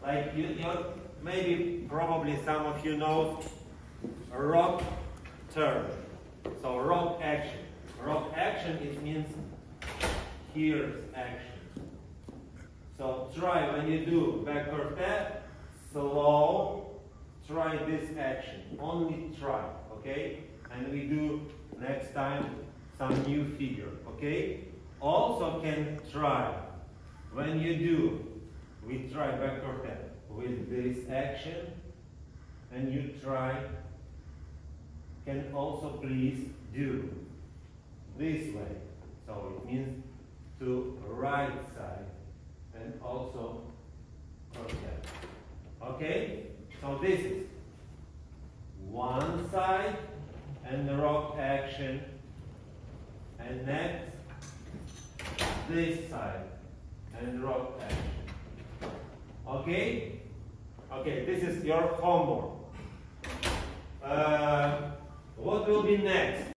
Like maybe probably some of you know rock turn. So rock action. Rock action, it means here's action. So try when you do backward step, slow, try this action. Only try, okay? And we do next time some new figure, okay? Also can try when you do, we try backward step with this action, and you try, can also please do this way. So it means to right side and also cross step. Okay? So this is one side and the rock action, and next this side and rock action. Okay? Okay, this is your homework. What will be next?